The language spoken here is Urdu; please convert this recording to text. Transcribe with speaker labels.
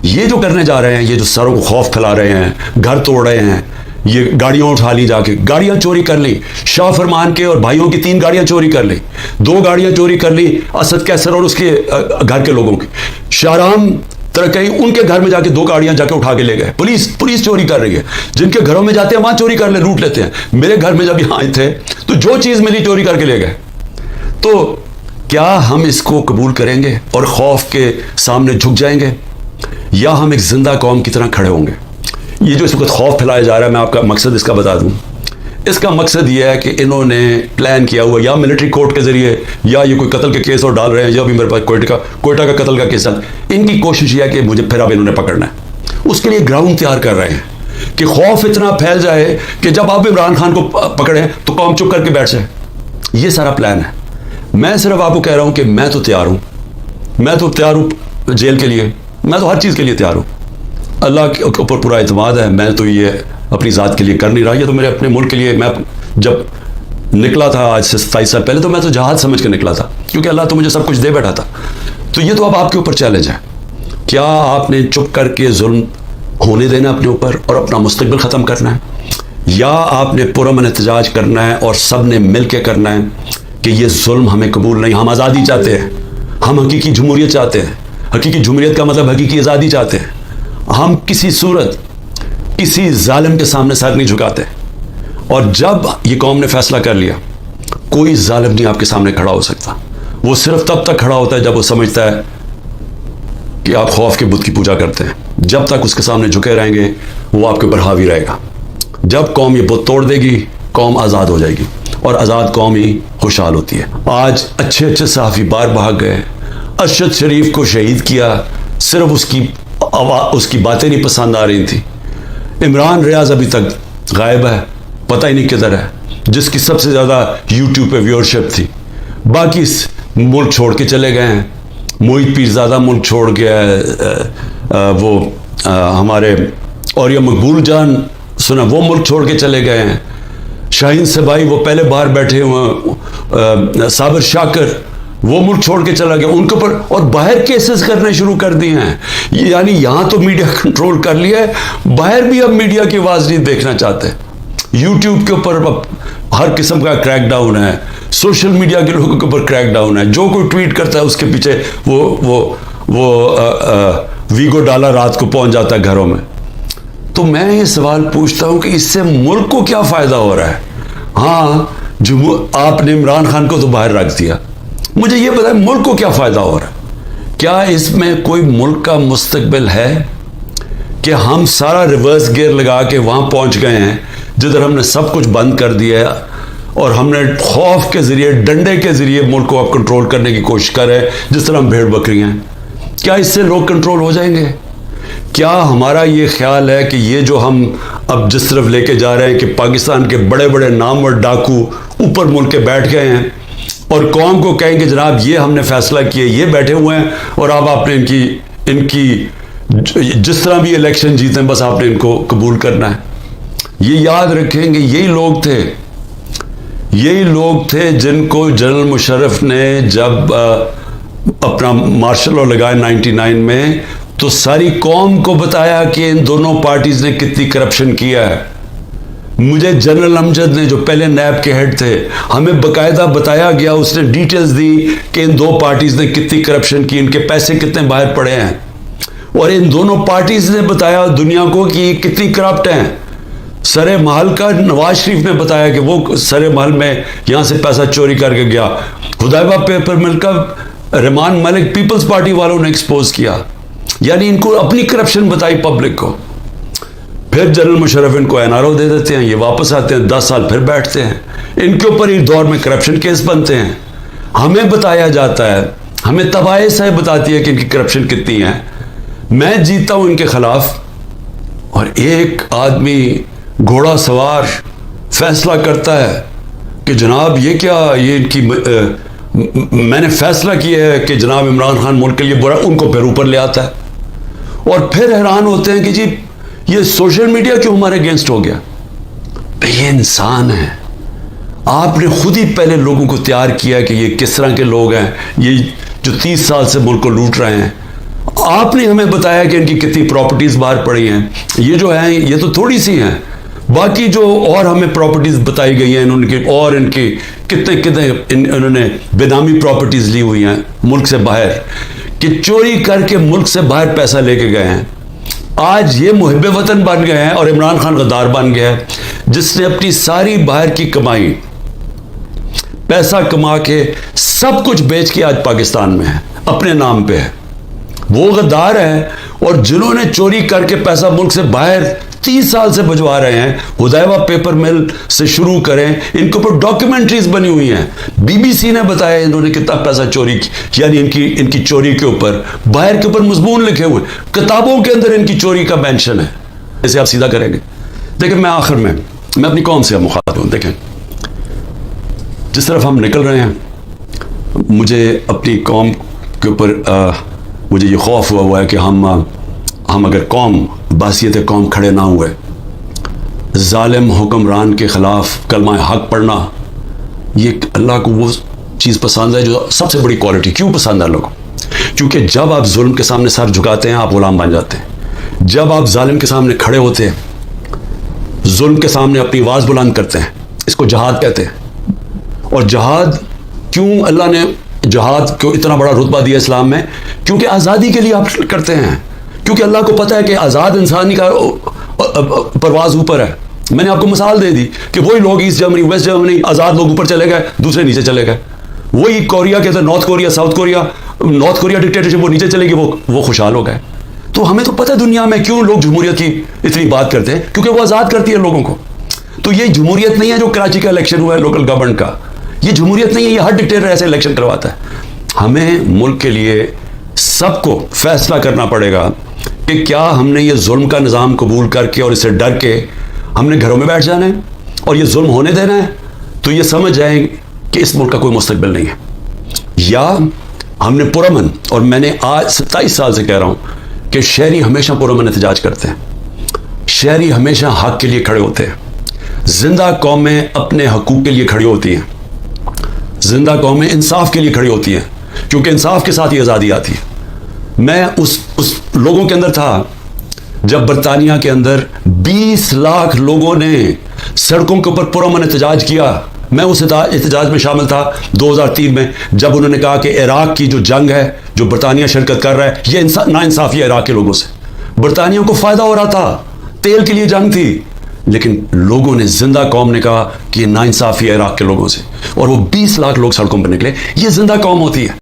Speaker 1: یہ جو کرنے جا رہے ہیں, یہ جو سروں کو خوف پھیلا رہے ہیں, گھر توڑ رہے ہیں, یہ گاڑیاں اٹھا لی, جا کے گاڑیاں چوری کر لی, شاہ فرمان کے اور بھائیوں کی 3 گاڑیاں چوری کر لی, 2 گاڑیاں چوری کر لی اسد کیسر اور اس کے گھر کے لوگوں کی, شاہرام ترکئی ان کے گھر میں جا کے 2 گاڑیاں جا کے اٹھا کے لے گئے. پولیس چوری کر رہی ہے, جن کے گھروں میں جاتے ہیں وہاں چوری کر لے, لوٹ لیتے ہیں. میرے گھر میں جب یہاں تھے تو جو چیز ملی چوری کر کے لے گئے. تو کیا ہم اس کو قبول کریں گے اور خوف کے سامنے جھک جائیں گے, یا ہم ایک زندہ قوم کی طرح کھڑے ہوں گے؟ یہ جو اس وقت خوف پھیلایا جا رہا ہے, میں آپ کا مقصد اس کا بتا دوں. اس کا مقصد یہ ہے کہ انہوں نے پلان کیا ہوا, یا ملٹری کورٹ کے ذریعے, یا یہ کوئی قتل کے کیس اور ڈال رہے ہیں, یا بھی میرے پاس کوئٹہ کا قتل کا کیس ہے. ان کی کوشش یہ ہے کہ مجھے پھر اب انہوں نے پکڑنا ہے. اس کے لیے گراؤنڈ تیار کر رہے ہیں کہ خوف اتنا پھیل جائے کہ جب آپ عمران خان کو پکڑیں تو قوم چپ کر کے بیٹھ جائے. یہ سارا پلان ہے. میں صرف آپ کو کہہ رہا ہوں کہ میں تو تیار ہوں جیل کے لیے, میں تو ہر چیز کے لیے تیار ہوں. اللہ کے اوپر پورا اعتماد ہے. میں تو یہ اپنی ذات کے لیے کر نہیں رہا, یہ تو میرے اپنے ملک کے لیے. میں جب نکلا تھا آج سے 27 سال پہلے, تو میں تو جہاد سمجھ کے نکلا تھا, کیونکہ اللہ تو مجھے سب کچھ دے بیٹھا تھا. تو یہ تو اب آپ کے اوپر چیلنج ہے. کیا آپ نے چپ کر کے ظلم ہونے دینا اپنے اوپر اور اپنا مستقبل ختم کرنا ہے, یا آپ نے پرامن احتجاج کرنا ہے اور سب نے مل کے کرنا ہے کہ یہ ظلم ہمیں قبول نہیں, ہم آزادی چاہتے ہیں, ہم حقیقی جمہوریت چاہتے ہیں. حقیقی جمہوریت کا مطلب حقیقی آزادی چاہتے ہیں. ہم کسی صورت کسی ظالم کے سامنے سر نہیں جھکاتے. اور جب یہ قوم نے فیصلہ کر لیا, کوئی ظالم نہیں آپ کے سامنے کھڑا ہو سکتا. وہ صرف تب تک کھڑا ہوتا ہے جب وہ سمجھتا ہے کہ آپ خوف کے بت کی پوجا کرتے ہیں. جب تک اس کے سامنے جھکے رہیں گے وہ آپ کے اوپر حاوی رہے گا. جب قوم یہ بت توڑ دے گی, قوم آزاد ہو جائے گی, اور آزاد قوم ہی خوشحال ہوتی ہے. آج اچھے صحافی باہر بھاگ گئے. ارشد شریف کو شہید کیا, صرف اس کی باتیں نہیں پسند آ رہی تھیں. عمران ریاض ابھی تک غائب ہے, پتہ ہی نہیں کدھر ہے, جس کی سب سے زیادہ یوٹیوب پہ ویورشپ تھی. باقی ملک چھوڑ کے چلے گئے ہیں. محیط پیرزادہ ملک چھوڑ گیا ہے, وہ ہمارے اور یہ مقبول جان سنا وہ ملک چھوڑ کے چلے گئے ہیں. شاہین سبائی وہ پہلے باہر بیٹھے ہوئے, صابر شاکر وہ ملک چھوڑ کے چلا گیا. ان کے اوپر اور باہر کیسز کرنے شروع کر دیے ہیں. یعنی یہاں تو میڈیا کنٹرول کر لیا ہے, باہر بھی اب میڈیا کی آواز نہیں دیکھنا چاہتے. یوٹیوب کے اوپر ہر قسم کا کریک ڈاؤن ہے, سوشل میڈیا کے لوگوں کے اوپر کریک ڈاؤن ہے. جو کوئی ٹویٹ کرتا ہے اس کے پیچھے وہ ویگو ڈالا رات کو پہنچ جاتا ہے گھروں میں. تو میں یہ سوال پوچھتا ہوں کہ اس سے ملک کو کیا فائدہ ہو رہا ہے؟ ہاں آپ نے عمران خان کو تو باہر رکھ دیا, مجھے یہ بتائیں ملک کو کیا فائدہ ہو رہا ہے؟ کیا اس میں کوئی ملک کا مستقبل ہے کہ ہم سارا ریورس گیئر لگا کے وہاں پہنچ گئے ہیں جدھر ہم نے سب کچھ بند کر دیا ہے, اور ہم نے خوف کے ذریعے, ڈنڈے کے ذریعے ملک کو اب کنٹرول کرنے کی کوشش کر رہے ہیں, جس طرح ہم بھیڑ بکری ہیں. کیا اس سے لوگ کنٹرول ہو جائیں گے؟ کیا ہمارا یہ خیال ہے کہ یہ جو ہم اب جس طرف لے کے جا رہے ہیں کہ پاکستان کے بڑے بڑے نامور ڈاکو اوپر ملک کے بیٹھ گئے ہیں اور قوم کو کہیں کہ جناب یہ ہم نے فیصلہ کیا, یہ بیٹھے ہوئے ہیں اور اب آپ نے ان کی جس طرح بھی الیکشن جیتے ہیں بس آپ نے ان کو قبول کرنا ہے. یہ یاد رکھیں گے یہی لوگ تھے جن کو جنرل مشرف نے جب اپنا مارشل لاء لگایا 99 میں تو ساری قوم کو بتایا کہ ان دونوں پارٹیز نے کتنی کرپشن کیا ہے. مجھے جنرل امجد نے جو پہلے نیب کے ہیڈ تھے, ہمیں باقاعدہ بتایا گیا, اس نے ڈیٹیلز دی کہ ان 2 پارٹیز نے کتنی کرپشن کی, ان کے پیسے کتنے باہر پڑے ہیں, اور ان دونوں پارٹیز نے بتایا دنیا کو کہ یہ کتنی کرپٹ ہیں. سر محل کا نواز شریف نے بتایا کہ وہ سر محل میں یہاں سے پیسہ چوری کر کے گیا. حدیبہ پیپر مل کا رحمان ملک پیپلز پارٹی والوں نے ایکسپوز کیا. یعنی ان کو اپنی کرپشن بتائی پبلک کو. پھر جنرل مشرف ان کو NRO دے دیتے ہیں, یہ واپس آتے ہیں, 10 سال پھر بیٹھتے ہیں, ان کے اوپر اس دور میں کرپشن کیس بنتے ہیں. ہمیں بتایا جاتا ہے, ہمیں تباہی سے بتاتی ہے کہ ان کی کرپشن کتنی ہے. میں جیتا ہوں ان کے خلاف, اور ایک آدمی گھوڑا سوار فیصلہ کرتا ہے کہ جناب یہ کیا, یہ ان کی میں نے فیصلہ کیا ہے کہ جناب عمران خان ملک کے لیے برا, ان کو پھر اوپر لے آتا ہے. اور پھر حیران ہوتے ہیں کہ جی یہ سوشل میڈیا کیوں ہمارے اگینسٹ ہو گیا. یہ انسان ہے, آپ نے خود ہی پہلے لوگوں کو تیار کیا کہ یہ کس طرح کے لوگ ہیں, یہ جو 30 سال سے ملک کو لوٹ رہے ہیں. آپ نے ہمیں بتایا کہ ان کی کتنی پراپرٹیز باہر پڑی ہیں. یہ جو ہیں یہ تو تھوڑی سی ہیں, باقی جو اور ہمیں پراپرٹیز بتائی گئی ہیں ان کی, اور ان کی کتنے انہوں نے بینامی پراپرٹیز لی ہوئی ہیں ملک سے باہر, کہ چوری کر کے ملک سے باہر پیسہ لے کے گئے ہیں. آج یہ محب وطن بن گئے ہیں اور عمران خان غدار بن گیا ہے, جس نے اپنی ساری باہر کی کمائی پیسہ کما کے سب کچھ بیچ کے آج پاکستان میں ہے, اپنے نام پہ ہے. وہ غدار ہے, اور جنہوں نے چوری کر کے پیسہ ملک سے باہر 30 سال سے بھجوا رہے ہیں, حدیبہ پیپر مل سے شروع کریں, ان کے اوپر ڈاکیومنٹریز بنی ہوئی ہیں. بی بی سی نے بتایا انہوں نے کتنا پیسہ چوری کی, یعنی ان کی چوری کے اوپر باہر کے اوپر مضمون لکھے ہوئے, کتابوں کے اندر ان کی چوری کا مینشن ہے. اسے آپ سیدھا کریں گے. دیکھیں میں آخر میں اپنی قوم سے مخاطب ہوں. دیکھیں جس طرف ہم نکل رہے ہیں, مجھے اپنی قوم کے اوپر مجھے یہ خوف ہوا ہے کہ ہم اگر قوم بحثیت قوم کھڑے نہ ہوئے, ظالم حکمران کے خلاف کلمہ حق پڑھنا, یہ اللہ کو وہ چیز پسند ہے جو سب سے بڑی کوالٹی. کیوں پسند ہے اللہ کو؟ کیونکہ جب آپ ظلم کے سامنے سر جھکاتے ہیں آپ غلام بن جاتے ہیں. جب آپ ظالم کے سامنے کھڑے ہوتے ہیں, ظلم کے سامنے اپنی آواز بلند کرتے ہیں, اس کو جہاد کہتے ہیں. اور جہاد کیوں اللہ نے جہاد کو اتنا بڑا رتبہ دیا اسلام میں؟ کیونکہ آزادی کے لیے آپ کرتے ہیں, کیونکہ اللہ کو پتہ ہے کہ آزاد انسانی کا پرواز اوپر ہے. میں نے آپ کو مثال دے دی کہ وہی لوگ ایسٹ جرمنی ویسٹ جرمنی آزاد لوگ اوپر چلے گئے, دوسرے نیچے چلے گئے. وہی کوریا کے اندر north Korea south Korea, north Korea dictatorship وہ نیچے چلے گی, وہ خوشحال ہو گئے. تو ہمیں تو پتہ ہے دنیا میں کیوں لوگ جمہوریت کی اتنی بات کرتے ہیں, کیونکہ وہ آزاد کرتی ہے لوگوں کو. تو یہ جمہوریت نہیں ہے جو کراچی کا الیکشن ہوا ہے لوکل گورنمنٹ کا, یہ جمہوریت نہیں ہے, یہ ہر ڈکٹیٹر ایسے الیکشن کرواتا ہے. ہمیں ملک کے لیے سب کو فیصلہ کرنا پڑے گا کہ کیا ہم نے یہ ظلم کا نظام قبول کر کے اور اس سے ڈر کے ہم نے گھروں میں بیٹھ جانا ہے اور یہ ظلم ہونے دینا ہے, تو یہ سمجھ جائیں کہ اس ملک کا کوئی مستقبل نہیں ہے. یا ہم نے پرامن, اور میں نے آج 27 سال سے کہہ رہا ہوں کہ شہری ہمیشہ پرامن احتجاج کرتے ہیں, شہری ہمیشہ حق کے لیے کھڑے ہوتے ہیں. زندہ قومیں اپنے حقوق کے لیے کھڑی ہوتی ہیں, زندہ قومیں انصاف کے لیے کھڑی ہوتی ہیں, کیونکہ انصاف کے ساتھ ہی آزادی آتی ہے. میں اس لوگوں کے اندر تھا جب برطانیہ کے اندر 20 لاکھ لوگوں نے سڑکوں کے اوپر پرامن احتجاج کیا. میں اس احتجاج میں شامل تھا 2003 میں, جب انہوں نے کہا کہ عراق کی جو جنگ ہے جو برطانیہ شرکت کر رہا ہے یہ ناانصافی ہے عراق کے لوگوں سے. برطانیہ کو فائدہ ہو رہا تھا, تیل کے لیے جنگ تھی, لیکن لوگوں نے, زندہ قوم نے کہا کہ یہ ناانصافی ہے عراق کے لوگوں سے, اور وہ 20 لاکھ لوگ سڑکوں پر نکلے. یہ زندہ قوم ہوتی ہے.